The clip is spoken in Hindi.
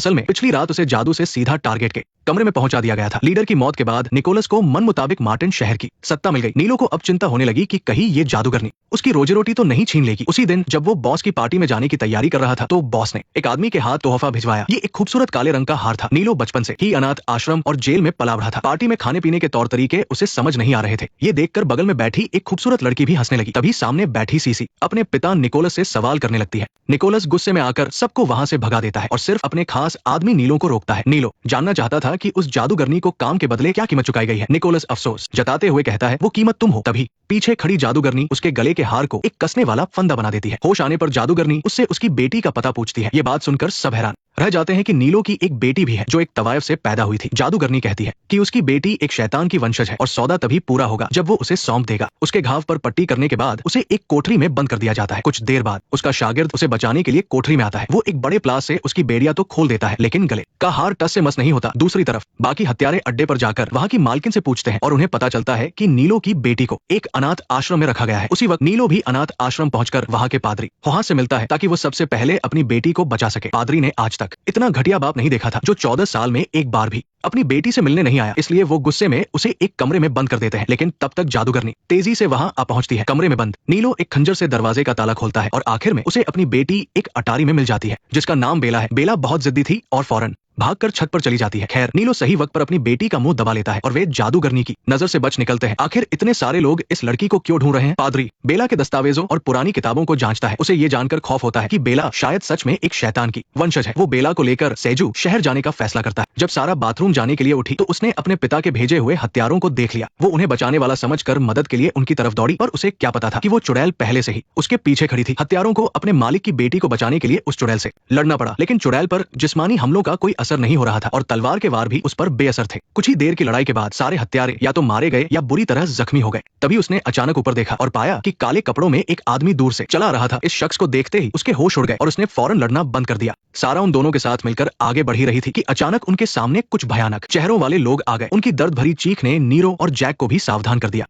असल में पिछली रात उसे जादू से सीधा टारगेट के कमरे में पहुंचा दिया गया था। लीडर की मौत के बाद निकोलस को मन मुताबिक मार्टिन शहर की सत्ता मिल गई। नीलो को अब चिंता होने लगी कि कहीं ये जादूगरनी उसकी रोजी रोटी तो नहीं छीन लेगी। उसी दिन जब वो बॉस की पार्टी में जाने की तैयारी कर रहा था तो बॉस ने एक आदमी के हाथ तोहफा भिजवाया। ये एक खूबसूरत काले रंग का हार था। नीलो बचपन से ही अनाथ आश्रम और जेल में पला बढ़ा था। पार्टी में खाने पीने के तौर तरीके उसे समझ नहीं आ रहे थे। ये देखकर बगल में बैठी एक खूबसूरत लड़की भी हंसने लगी। तभी सामने बैठी सीसी अपने पिता निकोलस से सवाल करने लगती है। निकोलस गुस्से में आकर सबको वहां से भगा देता है और सिर्फ अपने खास आदमी नीलो को रोकता है। नीलो जानना चाहता था कि उस जादूगरनी को काम के बदले क्या कीमत चुकाई गई है। निकोलस अफसोस जताते हुए कहता है वो कीमत तुम हो। तभी पीछे खड़ी जादूगरनी उसके गले के हार को एक कसने वाला फंदा बना देती है। होश आने पर जादूगरनी उससे उसकी बेटी का पता पूछती है। ये बात सुनकर सब हैरान रह जाते हैं कि नीलो की एक बेटी भी है जो एक तवायफ से पैदा हुई थी। जादूगरनी कहती है कि उसकी बेटी एक शैतान की वंशज है और सौदा तभी पूरा होगा जब वो उसे सौंप देगा। उसके घाव पर पट्टी करने के बाद उसे एक कोठरी में बंद कर दिया जाता है। कुछ देर बाद उसका शागिर्द उसे बचाने के लिए कोठरी में आता है। वो एक बड़े प्लास से उसकी बेड़िया तो खोल देता है लेकिन गले का हार टस से मस नहीं होता। दूसरी तरफ बाकी हत्यारे अड्डे पर जाकर वहाँ की मालकिन से पूछते हैं और उन्हें पता चलता है कि नीलो की बेटी को एक अनाथ आश्रम में रखा गया है। उसी वक्त नीलो भी अनाथ आश्रम पहुंचकर वहाँ के पादरी वहाँ से मिलता है ताकि वो सबसे पहले अपनी बेटी को बचा सके। पादरी ने आज तक इतना घटिया बाप नहीं देखा था जो 14 साल में एक बार भी अपनी बेटी से मिलने नहीं आया। इसलिए वो गुस्से में उसे एक कमरे में बंद कर देते हैं। लेकिन तब तक जादूगरनी तेजी से वहां आ पहुंचती है। कमरे में बंद नीलो एक खंजर से दरवाजे का ताला खोलता है और आखिर में उसे अपनी बेटी एक अटारी में मिल जाती है जिसका नाम बेला है। बेला बहुत जिद्दी थी और फौरन भागकर छत पर चली जाती है। खैर नीलो सही वक्त पर अपनी बेटी का मुंह दबा लेता है और वे जादूगरनी की नजर से बच निकलते हैं। आखिर इतने सारे लोग इस लड़की को क्यों ढूंढ रहे हैं? पादरी बेला के दस्तावेजों और पुरानी किताबों को जांचता है। उसे ये जानकर खौफ होता है कि बेला शायद सच में एक शैतान की वंशज है। वो बेला को लेकर सेजू शहर जाने का फैसला करता है। जब सारा बाथरूम जाने के लिए उठी तो उसने अपने पिता के भेजे हुए हत्यारों को देख लिया। वो उन्हें बचाने वाला समझकर मदद के लिए उनकी तरफ दौड़ी और उसे क्या पता था कि वो चुड़ैल पहले से ही उसके पीछे खड़ी थी। हत्यारों को अपने मालिक की बेटी को बचाने के लिए उस चुड़ैल से लड़ना पड़ा लेकिन चुड़ैल पर जिस्मानी हमलों का कोई असर नहीं हो रहा था और तलवार के वार भी उस पर बेअसर थे। कुछ ही देर की लड़ाई के बाद सारे हत्यारे या तो मारे गए या बुरी तरह जख्मी हो गए। तभी उसने अचानक ऊपर देखा और पाया कि काले कपड़ों में एक आदमी दूर से चला रहा था। इस शख्स को देखते ही उसके होश उड़ गए और उसने फौरन लड़ना बंद कर दिया। सारा उन दोनों के साथ मिलकर आगे बढ़ ही रही थी कि अचानक उनके सामने कुछ भयानक चेहरों वाले लोग आ गए। उनकी दर्द भरी चीख ने नीरो और जैक को भी सावधान कर दिया।